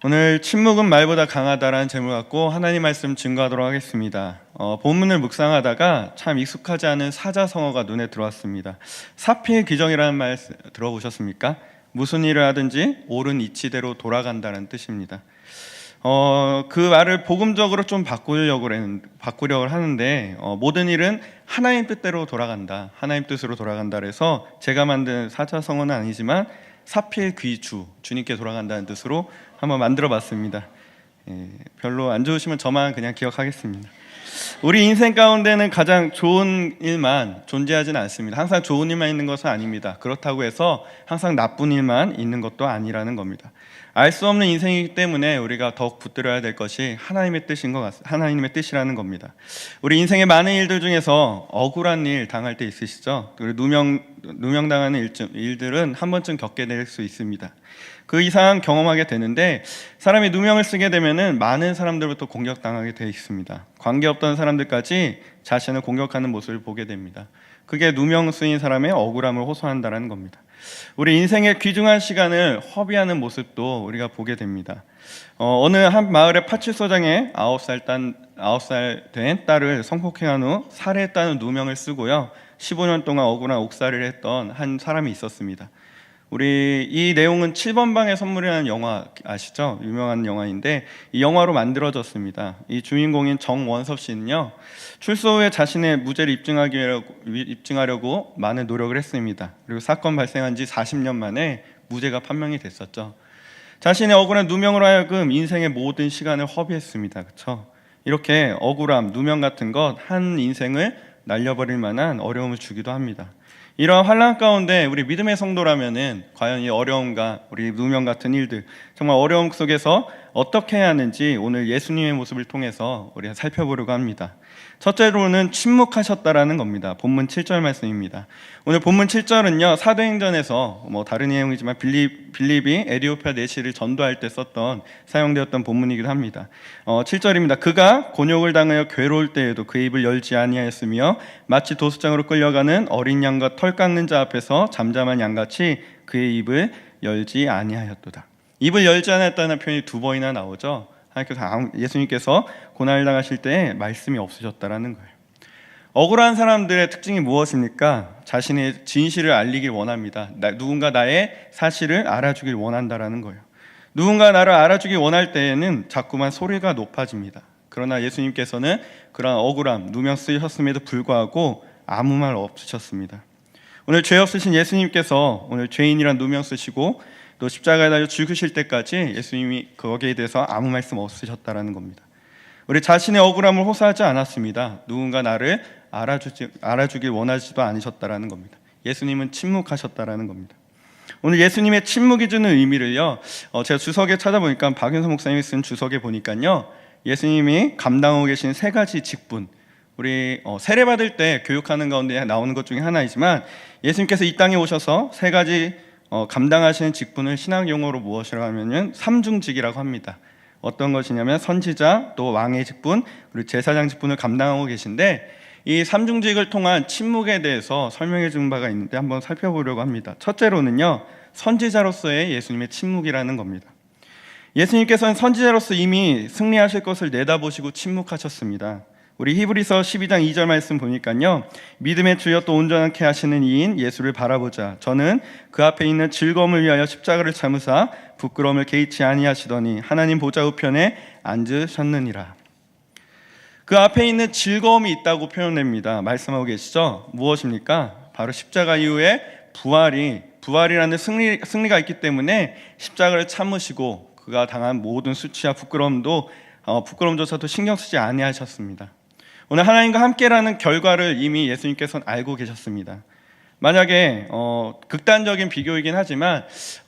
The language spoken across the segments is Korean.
오늘 침묵은 말보다 강하다라는 제목을 갖고 하나님 말씀 증거하도록 하겠습니다. 본문을 묵상하다가 참 익숙하지 않은 사자성어가 눈에 들어왔습니다. 사필귀정이라는 말 들어보셨습니까? 무슨 일을 하든지 옳은 이치대로 돌아간다는 뜻입니다. 그 말을 복음적으로 좀 바꾸려고 하는데 모든 일은 하나님 뜻대로 돌아간다, 하나님 뜻으로 돌아간다 그래서 제가 만든 사자성어는 아니지만 사필귀주, 주님께 돌아간다는 뜻으로 한번 만들어 봤습니다. 별로 안 좋으시면 저만 그냥 기억하겠습니다. 우리 인생 가운데는 가장 좋은 일만 존재하지는 않습니다. 항상 좋은 일만 있는 것은 아닙니다. 그렇다고 해서 항상 나쁜 일만 있는 것도 아니라는 겁니다. 알 수 없는 인생이기 때문에 우리가 더욱 붙들어야 될 것이 하나님의 뜻인 것 같습니다. 하나님의 뜻이라는 겁니다. 우리 인생의 많은 일들 중에서 억울한 일 당할 때 있으시죠? 그리고 누명당하는 일들은 한 번쯤 겪게 될 수 있습니다. 그 이상 경험하게 되는데 사람이 누명을 쓰게 되면은 많은 사람들부터 공격당하게 되어 있습니다. 관계없던 사람들까지 자신을 공격하는 모습을 보게 됩니다. 그게 누명 쓰인 사람의 억울함을 호소한다는 겁니다. 우리 인생의 귀중한 시간을 허비하는 모습도 우리가 보게 됩니다. 어느 한 마을의 파출소장에 9살 된 딸을 성폭행한 후 살해했다는 누명을 쓰고요 15년 동안 억울한 옥살이를 했던 한 사람이 있었습니다. 우리 이 내용은 7번 방의 선물이라는 영화 아시죠? 유명한 영화인데 이 영화로 만들어졌습니다. 이 주인공인 정원섭 씨는요 출소 후에 자신의 무죄를 입증하려고 많은 노력을 했습니다. 그리고 사건 발생한 지 40년 만에 무죄가 판명이 됐었죠. 자신의 억울한 누명으로 하여금 인생의 모든 시간을 허비했습니다. 그렇죠? 이렇게 억울함, 누명 같은 것 한 인생을 날려버릴 만한 어려움을 주기도 합니다. 이러한 환난 가운데 우리 믿음의 성도라면은 과연 이 어려움과 우리 누명 같은 일들, 정말 어려움 속에서 어떻게 해야 하는지 오늘 예수님의 모습을 통해서 우리가 살펴보려고 합니다. 첫째로는 침묵하셨다라는 겁니다. 본문 7절 말씀입니다. 오늘 본문 7절은요 사도행전에서 다른 내용이지만 빌립이 에디오피아 내시를 전도할 때 사용되었던 본문이기도 합니다. 7절입니다. 그가 곤욕을 당하여 괴로울 때에도 그 입을 열지 아니하였으며 마치 도수장으로 끌려가는 어린 양과 털 깎는 자 앞에서 잠잠한 양같이 그의 입을 열지 아니하였도다. 입을 열지 않았다는 표현이 2번이나 나오죠. 예수님께서 고난을 당하실 때 말씀이 없으셨다라는 거예요. 억울한 사람들의 특징이 무엇입니까? 자신의 진실을 알리길 원합니다. 누군가 나의 사실을 알아주길 원한다라는 거예요. 누군가 나를 알아주길 원할 때에는 자꾸만 소리가 높아집니다. 그러나 예수님께서는 그런 억울함, 누명 쓰셨음에도 불구하고 아무 말 없으셨습니다. 오늘 죄 없으신 예수님께서 오늘 죄인이란 누명 쓰시고 또 십자가에 달려 죽으실 때까지 예수님이 거기에 대해서 아무 말씀 없으셨다라는 겁니다. 우리 자신의 억울함을 호소하지 않았습니다. 누군가 나를 알아주길 원하지도 않으셨다라는 겁니다. 예수님은 침묵하셨다라는 겁니다. 오늘 예수님의 침묵이 주는 의미를요 제가 주석에 찾아보니까 박윤서 목사님이 쓴 주석에 보니까요 예수님이 감당하고 계신 3가지 직분, 우리 세례받을 때 교육하는 가운데 나오는 것 중에 하나이지만 예수님께서 이 땅에 오셔서 3가지 감당하시는 직분을 신학 용어로 무엇이라고 하면은 삼중직이라고 합니다. 어떤 것이냐면 선지자, 또 왕의 직분, 그리고 제사장 직분을 감당하고 계신데 이 삼중직을 통한 침묵에 대해서 설명해 준 바가 있는데 한번 살펴보려고 합니다. 첫째로는요 선지자로서의 예수님의 침묵이라는 겁니다. 예수님께서는 선지자로서 이미 승리하실 것을 내다보시고 침묵하셨습니다. 우리 히브리서 12장 2절 말씀 보니까요 믿음의 주여 또 온전하게 하시는 이인 예수를 바라보자. 저는 그 앞에 있는 즐거움을 위하여 십자가를 참으사 부끄러움을 개의치 아니하시더니 하나님 보좌 우편에 앉으셨느니라. 그 앞에 있는 즐거움이 있다고 표현됩니다. 말씀하고 계시죠? 무엇입니까? 바로 십자가 이후에 부활이라는 승리가 있기 때문에 십자가를 참으시고 그가 당한 모든 수치와 부끄러움조차도 신경 쓰지 아니하셨습니다. 오늘 하나님과 함께라는 결과를 이미 예수님께서는 알고 계셨습니다. 만약에 극단적인 비교이긴 하지만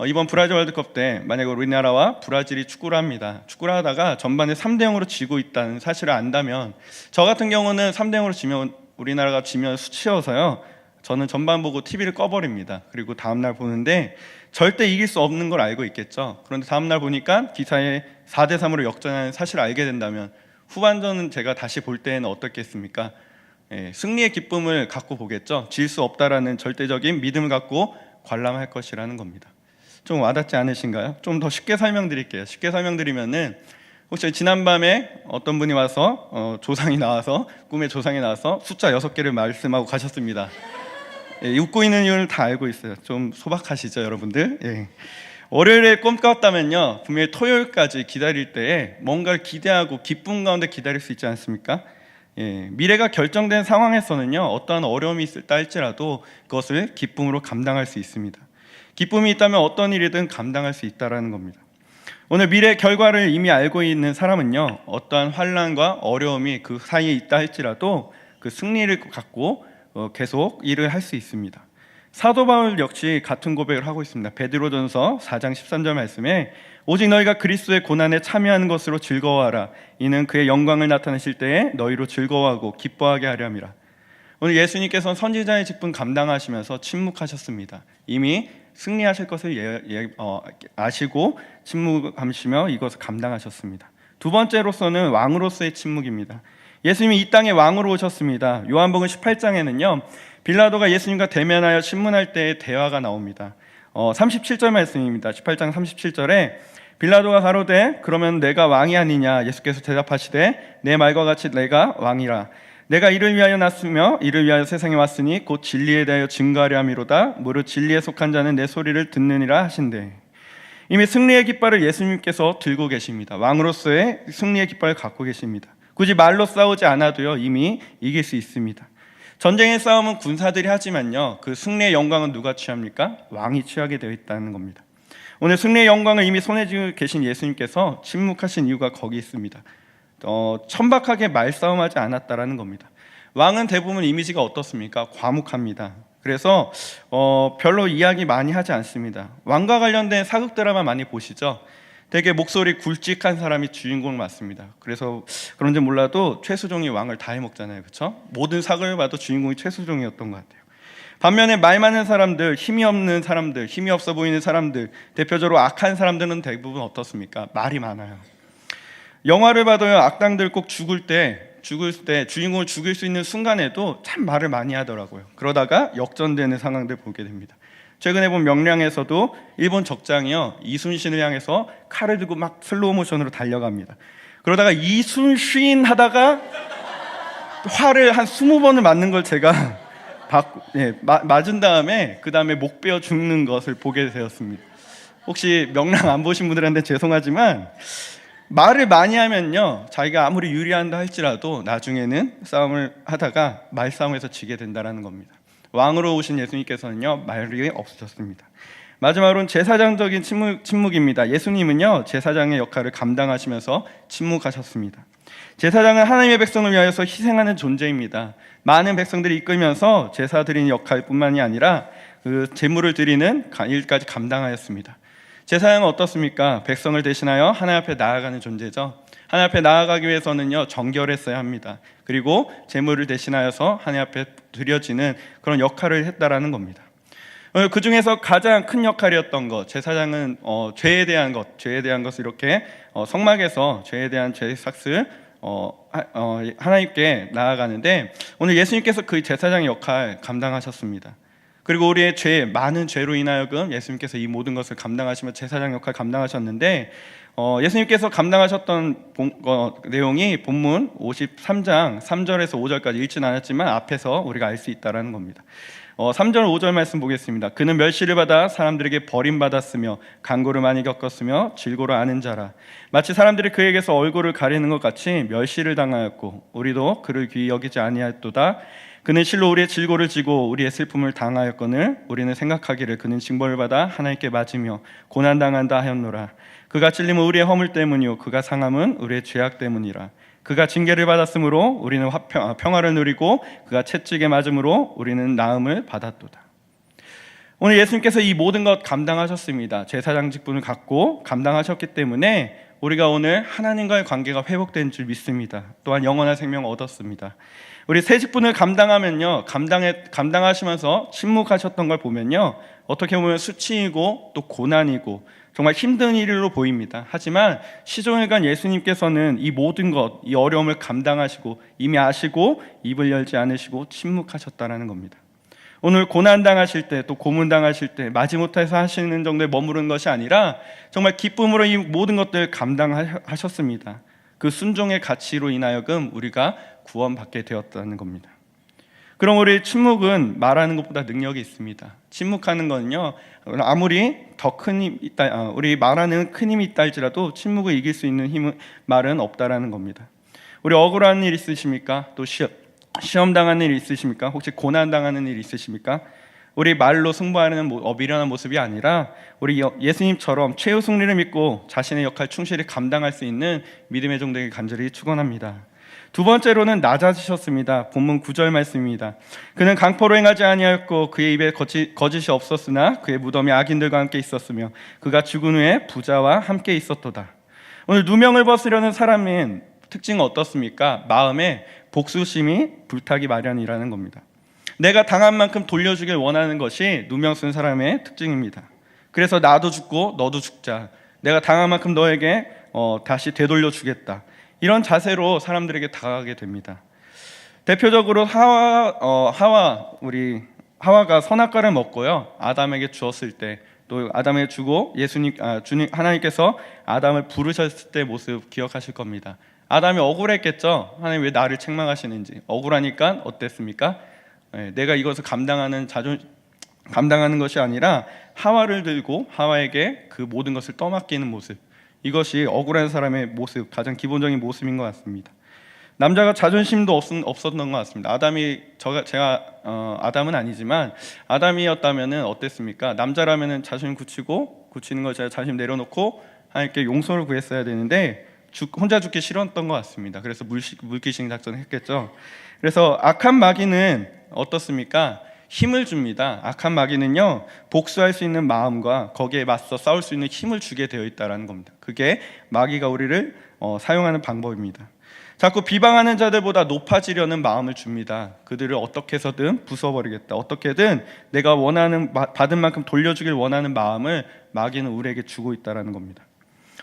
이번 브라질 월드컵 때 만약에 우리나라와 브라질이 축구를 합니다. 축구를 하다가 전반에 3대0으로 지고 있다는 사실을 안다면 저 같은 경우는 3대0으로 우리나라가 지면 수치여서요 저는 전반 보고 TV를 꺼버립니다. 그리고 다음날 보는데 절대 이길 수 없는 걸 알고 있겠죠. 그런데 다음날 보니까 기사에 4대3으로 역전하는 사실을 알게 된다면 후반전은 제가 다시 볼 때는 어떻겠습니까? 승리의 기쁨을 갖고 보겠죠. 질 수 없다라는 절대적인 믿음을 갖고 관람할 것이라는 겁니다. 좀 와닿지 않으신가요? 좀 더 쉽게 설명드릴게요. 쉽게 설명드리면은 혹시 지난밤에 어떤 분이 와서 조상이 나와서 꿈에 조상이 나와서 숫자 6개를 말씀하고 가셨습니다. 예, 웃고 있는 이유를 다 알고 있어요. 좀 소박하시죠, 여러분들? 예. 월요일에 꿈 꿨다면요, 분명히 토요일까지 기다릴 때에 뭔가를 기대하고 기쁨 가운데 기다릴 수 있지 않습니까? 예, 미래가 결정된 상황에서는요, 어떠한 어려움이 있다 할지라도 그것을 기쁨으로 감당할 수 있습니다. 기쁨이 있다면 어떤 일이든 감당할 수 있다는 겁니다. 오늘 미래 결과를 이미 알고 있는 사람은요, 어떠한 환난과 어려움이 그 사이에 있다 할지라도 그 승리를 갖고 계속 일을 할 수 있습니다. 사도 바울 역시 같은 고백을 하고 있습니다. 베드로전서 4장 13절 말씀에 오직 너희가 그리스도의 고난에 참여하는 것으로 즐거워하라. 이는 그의 영광을 나타내실 때에 너희로 즐거워하고 기뻐하게 하려 함이라. 오늘 예수님께서는 선지자의 직분 감당하시면서 침묵하셨습니다. 이미 승리하실 것을 아시고 침묵하시며 이것을 감당하셨습니다. 두 번째로서는 왕으로서의 침묵입니다. 예수님이 이 땅에 왕으로 오셨습니다. 요한복음 18장에는요, 빌라도가 예수님과 대면하여 신문할 때의 대화가 나옵니다. 37절 말씀입니다. 18장 37절에 빌라도가 가로되 그러면 내가 왕이 아니냐? 예수께서 대답하시되 내 말과 같이 내가 왕이라. 내가 이를 위하여 났으며 이를 위하여 세상에 왔으니 곧 진리에 대하여 증거하려 함이로다. 무릇 진리에 속한 자는 내 소리를 듣느니라 하신대. 이미 승리의 깃발을 예수님께서 들고 계십니다. 왕으로서의 승리의 깃발을 갖고 계십니다. 굳이 말로 싸우지 않아도요, 이미 이길 수 있습니다. 전쟁의 싸움은 군사들이 하지만요, 그 승리의 영광은 누가 취합니까? 왕이 취하게 되어 있다는 겁니다. 오늘 승리의 영광을 이미 손에 쥐고 계신 예수님께서 침묵하신 이유가 거기 있습니다. 천박하게 말싸움하지 않았다라는 겁니다. 왕은 대부분 이미지가 어떻습니까? 과묵합니다. 그래서 별로 이야기 많이 하지 않습니다. 왕과 관련된 사극 드라마 많이 보시죠? 되게 목소리 굵직한 사람이 주인공을 맡습니다. 그래서 그런지 몰라도 최수종이 왕을 다 해먹잖아요, 그렇죠? 모든 사극을 봐도 주인공이 최수종이었던 것 같아요. 반면에 말 많은 사람들, 힘이 없는 사람들, 힘이 없어 보이는 사람들, 대표적으로 악한 사람들은 대부분 어떻습니까? 말이 많아요. 영화를 봐도요, 악당들 꼭 죽을 때 주인공을 죽일 수 있는 순간에도 참 말을 많이 하더라고요. 그러다가 역전되는 상황들 보게 됩니다. 최근에 본 명량에서도 일본 적장이요, 이순신을 향해서 칼을 들고 막 슬로우 모션으로 달려갑니다. 그러다가 이순신 하다가 활을 한 20번을 맞는 걸 제가 맞은 다음에 그 다음에 목 베어 죽는 것을 보게 되었습니다. 혹시 명량 안 보신 분들한테 죄송하지만 말을 많이 하면요, 자기가 아무리 유리한다 할지라도 나중에는 싸움을 하다가 말싸움에서 지게 된다는 겁니다. 왕으로 오신 예수님께서는요, 말이 없으셨습니다. 마지막으로는 제사장적인 침묵입니다. 예수님은요, 제사장의 역할을 감당하시면서 침묵하셨습니다. 제사장은 하나님의 백성을 위하여서 희생하는 존재입니다. 많은 백성들이 이끌면서 제사 드리는 역할뿐만이 아니라 그 제물을 드리는 일까지 감당하였습니다. 제사장은 어떻습니까? 백성을 대신하여 하나님 앞에 나아가는 존재죠. 하나님 앞에 나아가기 위해서는요, 정결했어야 합니다. 그리고 제물을 대신하여서 하나님 앞에 드려지는 그런 역할을 했다라는 겁니다. 그 중에서 가장 큰 역할이었던 것, 제사장은 죄에 대한 것을 이렇게 성막에서 죄에 대한 죄 삭을 하나님께 나아가는데, 오늘 예수님께서 그 제사장의 역할 감당하셨습니다. 그리고 우리의 많은 죄로 인하여금 예수님께서 이 모든 것을 감당하시며 제사장 역할 감당하셨는데, 예수님께서 감당하셨던 내용이 본문 53장 3절에서 5절까지 읽지는 않았지만 앞에서 우리가 알 수 있다는 겁니다. 3절 5절 말씀 보겠습니다. 그는 멸시를 받아 사람들에게 버림받았으며 간고를 많이 겪었으며 질고를 아는 자라. 마치 사람들이 그에게서 얼굴을 가리는 것 같이 멸시를 당하였고 우리도 그를 귀히 여기지 아니하였도다. 그는 실로 우리의 질고를 지고 우리의 슬픔을 당하였거늘 우리는 생각하기를 그는 징벌을 받아 하나님께 맞으며 고난당한다 하였노라. 그가 찔림은 우리의 허물 때문이요 그가 상함은 우리의 죄악 때문이라. 그가 징계를 받았으므로 우리는 평화를 누리고 그가 채찍에 맞음으로 우리는 나음을 받았도다. 오늘 예수님께서 이 모든 것 감당하셨습니다. 제사장 직분을 갖고 감당하셨기 때문에 우리가 오늘 하나님과의 관계가 회복된 줄 믿습니다. 또한 영원한 생명을 얻었습니다. 우리 새 직분을 감당하면요, 감당하시면서 침묵하셨던 걸 보면요, 어떻게 보면 수치이고 또 고난이고 정말 힘든 일로 보입니다. 하지만 시종일관 예수님께서는 이 모든 것, 이 어려움을 감당하시고 이미 아시고 입을 열지 않으시고 침묵하셨다는 겁니다. 오늘 고난당하실 때, 또 고문당하실 때 마지못해서 하시는 정도에 머무르는 것이 아니라 정말 기쁨으로 이 모든 것들을 감당하셨습니다. 그 순종의 가치로 인하여금 우리가 구원받게 되었다는 겁니다. 그럼 우리 침묵은 말하는 것보다 능력이 있습니다. 침묵하는 거는요, 아무리 더 큰 힘이 있다, 우리 말하는 큰 힘이 있다 할지라도 침묵을 이길 수 있는 말은 없다라는 겁니다. 우리 억울한 일 있으십니까? 또 시험 당하는 일 있으십니까? 혹시 고난 당하는 일 있으십니까? 우리 말로 승부하는 미련한 모습이 아니라 우리 예수님처럼 최후 승리를 믿고 자신의 역할 충실히 감당할 수 있는 믿음의 종되기 간절히 축원합니다. 두 번째로는 낮아지셨습니다. 본문 9절 말씀입니다. 그는 강포로 행하지 아니하였고 그의 입에 거짓이 없었으나 그의 무덤이 악인들과 함께 있었으며 그가 죽은 후에 부자와 함께 있었도다. 오늘 누명을 벗으려는 사람의 특징은 어떻습니까? 마음에 복수심이 불타기 마련이라는 겁니다. 내가 당한 만큼 돌려주길 원하는 것이 누명 쓴 사람의 특징입니다. 그래서 나도 죽고 너도 죽자. 내가 당한 만큼 너에게 다시 되돌려 주겠다. 이런 자세로 사람들에게 다가가게 됩니다. 대표적으로 우리 하와가 선악과를 먹고요, 아담에게 주었을 때, 또 아담에게 주고 주님 하나님께서 아담을 부르셨을 때 모습 기억하실 겁니다. 아담이 억울했겠죠. 하나님 왜 나를 책망하시는지. 억울하니까 어땠습니까? 내가 이것을 감당하는 것이 아니라 하와를 들고 하와에게 그 모든 것을 떠맡기는 모습. 이것이 억울한 사람의 모습, 가장 기본적인 모습인 것 같습니다. 남자가 자존심도 없었던 것 같습니다. 아담은 아니지만 아담이었다면 어땠습니까? 남자라면 자존심 굳히는 걸 제가 자존심 내려놓고 하나님께 용서를 구했어야 되는데 혼자 죽기 싫었던 것 같습니다. 그래서 물귀신 작전을 했겠죠. 그래서 악한 마귀는 어떻습니까? 힘을 줍니다. 악한 마귀는요, 복수할 수 있는 마음과 거기에 맞서 싸울 수 있는 힘을 주게 되어 있다는 겁니다. 그게 마귀가 우리를 사용하는 방법입니다. 자꾸 비방하는 자들보다 높아지려는 마음을 줍니다. 그들을 어떻게 해서든 부숴버리겠다. 어떻게든 내가 받은 만큼 돌려주길 원하는 마음을 마귀는 우리에게 주고 있다는 겁니다.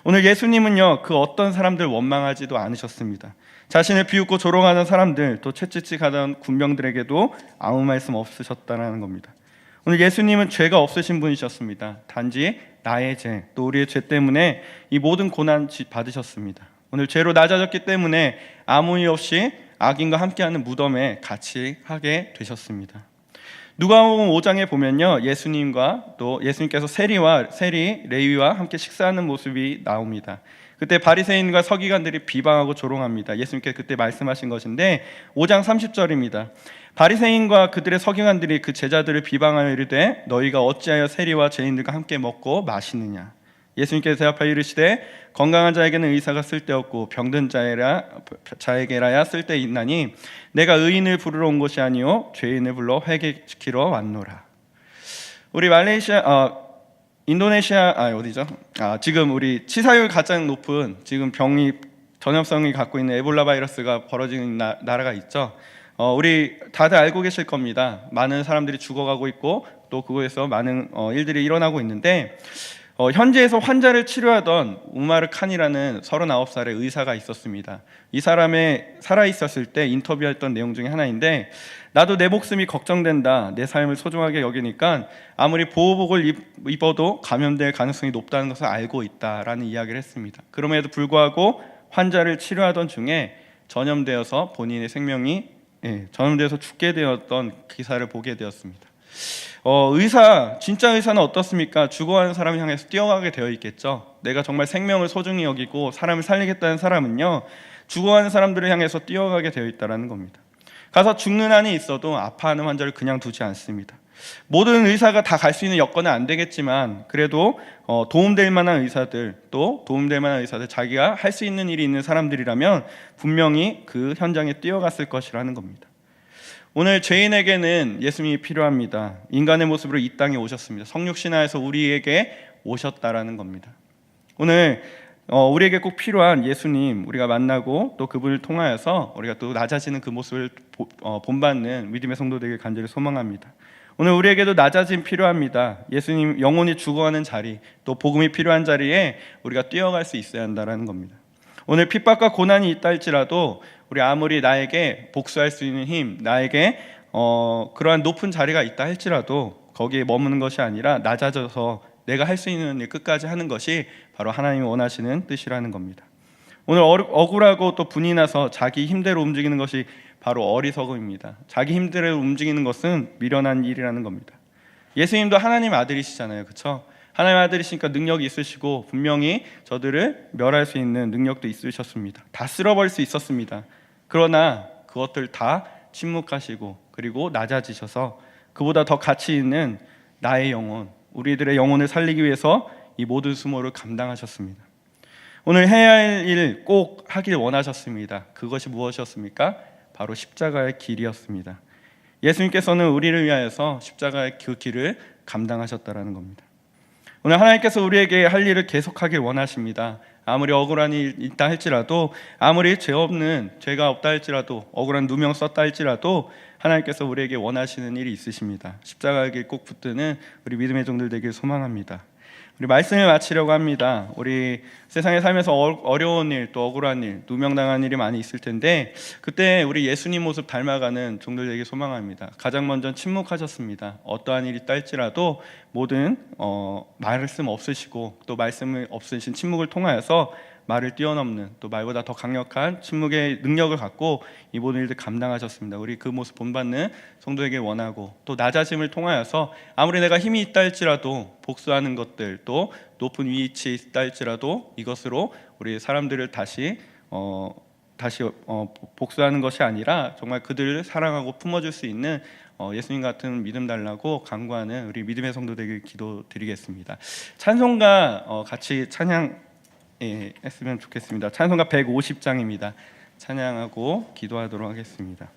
오늘 예수님은요, 그 어떤 사람들 원망하지도 않으셨습니다. 자신을 비웃고 조롱하는 사람들, 또 채찍질 하던 군병들에게도 아무 말씀 없으셨다는 겁니다. 오늘 예수님은 죄가 없으신 분이셨습니다. 단지 나의 죄, 또 우리의 죄 때문에 이 모든 고난 받으셨습니다. 오늘 죄로 낮아졌기 때문에 아무 이유 없이 악인과 함께하는 무덤에 같이 하게 되셨습니다. 누가복음 5장에 보면요, 예수님과 또 예수님께서 세리, 레위와 함께 식사하는 모습이 나옵니다. 그때 바리새인과 서기관들이 비방하고 조롱합니다. 예수님께서 그때 말씀하신 것인데 5장 30절입니다. 바리새인과 그들의 서기관들이 그 제자들을 비방하여 이르되 너희가 어찌하여 세리와 죄인들과 함께 먹고 마시느냐. 예수님께서 대답하여 이르시되 건강한 자에게는 의사가 쓸데없고 병든 자에게라야 쓸데있나니 내가 의인을 부르러 온 것이 아니요 죄인을 불러 회개시키러 왔노라. 우리 지금 우리 치사율 가장 높은 지금 전염성이 갖고 있는 에볼라 바이러스가 벌어지는 나라가 있죠. 우리 다들 알고 계실 겁니다. 많은 사람들이 죽어가고 있고 또 그거에서 많은 일들이 일어나고 있는데 현지에서 환자를 치료하던 우마르 칸이라는 39살의 의사가 있었습니다. 이 사람의 살아있었을 때 인터뷰했던 내용 중에 하나인데, 나도 내 목숨이 걱정된다, 내 삶을 소중하게 여기니까 아무리 보호복을 입어도 감염될 가능성이 높다는 것을 알고 있다라는 이야기를 했습니다. 그럼에도 불구하고 환자를 치료하던 중에 전염되어서 본인의 생명이 전염되어서 죽게 되었던 기사를 보게 되었습니다. 진짜 의사는 어떻습니까? 죽어가는 사람을 향해서 뛰어가게 되어 있겠죠. 내가 정말 생명을 소중히 여기고 사람을 살리겠다는 사람은요, 죽어가는 사람들을 향해서 뛰어가게 되어 있다는 겁니다. 가서 죽는 한이 있어도 아파하는 환자를 그냥 두지 않습니다. 모든 의사가 다 갈 수 있는 여건은 안 되겠지만 그래도 도움될 만한 의사들, 자기가 할 수 있는 일이 있는 사람들이라면 분명히 그 현장에 뛰어갔을 것이라는 겁니다. 오늘 죄인에게는 예수님이 필요합니다. 인간의 모습으로 이 땅에 오셨습니다. 성육신하에서 우리에게 오셨다라는 겁니다. 오늘 우리에게 꼭 필요한 예수님 우리가 만나고 또 그분을 통하여서 우리가 또 낮아지는 그 모습을 본받는 믿음의 성도 되길 간절히 소망합니다. 오늘 우리에게도 낮아짐 필요합니다. 예수님 영혼이 죽어가는 자리, 또 복음이 필요한 자리에 우리가 뛰어갈 수 있어야 한다는 겁니다. 오늘 핍박과 고난이 있다 할지라도 우리 아무리 나에게 복수할 수 있는 힘, 나에게 그러한 높은 자리가 있다 할지라도 거기에 머무는 것이 아니라 낮아져서 내가 할 수 있는 일 끝까지 하는 것이 바로 하나님이 원하시는 뜻이라는 겁니다. 오늘 억울하고 또 분이 나서 자기 힘대로 움직이는 것이 바로 어리석음입니다. 자기 힘대로 움직이는 것은 미련한 일이라는 겁니다. 예수님도 하나님 아들이시잖아요, 그렇죠? 하나님 아들이시니까 능력이 있으시고 분명히 저들을 멸할 수 있는 능력도 있으셨습니다. 다 쓸어버릴 수 있었습니다. 그러나 그것들 다 침묵하시고 그리고 낮아지셔서 그보다 더 가치 있는 나의 영혼, 우리들의 영혼을 살리기 위해서 이 모든 수모를 감당하셨습니다. 오늘 해야 할 일 꼭 하길 원하셨습니다. 그것이 무엇이었습니까? 바로 십자가의 길이었습니다. 예수님께서는 우리를 위하여서 십자가의 그 길을 감당하셨다라는 겁니다. 오늘 하나님께서 우리에게 할 일을 계속하길 원하십니다. 아무리 억울한 일이 있다 할지라도, 아무리 죄가 없다 할지라도, 억울한 누명 썼다 할지라도 하나님께서 우리에게 원하시는 일이 있으십니다. 십자가의 길 꼭 붙드는 우리 믿음의 종들 되길 소망합니다. 우리 말씀을 마치려고 합니다. 우리 세상에 살면서 어려운 일, 또 억울한 일, 누명당한 일이 많이 있을 텐데 그때 우리 예수님 모습 닮아가는 종들 되길 소망합니다. 가장 먼저 침묵하셨습니다. 어떠한 일이 있다 할지라도 모든 말씀 없으시고 또 말씀을 없으신 침묵을 통하여서 말을 뛰어넘는, 또 말보다 더 강력한 침묵의 능력을 갖고 이 모든 일들 감당하셨습니다. 우리 그 모습 본받는 성도에게 원하고, 또 낮아짐을 통하여서 아무리 내가 힘이 있다 할지라도 복수하는 것들, 또 높은 위치에 있다 할지라도 이것으로 우리 사람들을 다시 복수하는 것이 아니라 정말 그들을 사랑하고 품어줄 수 있는 예수님 같은 믿음 달라고 간구하는 우리 믿음의 성도되길 기도드리겠습니다. 찬송가 같이 찬양 했으면 좋겠습니다. 찬송가 150장입니다. 찬양하고 기도하도록 하겠습니다.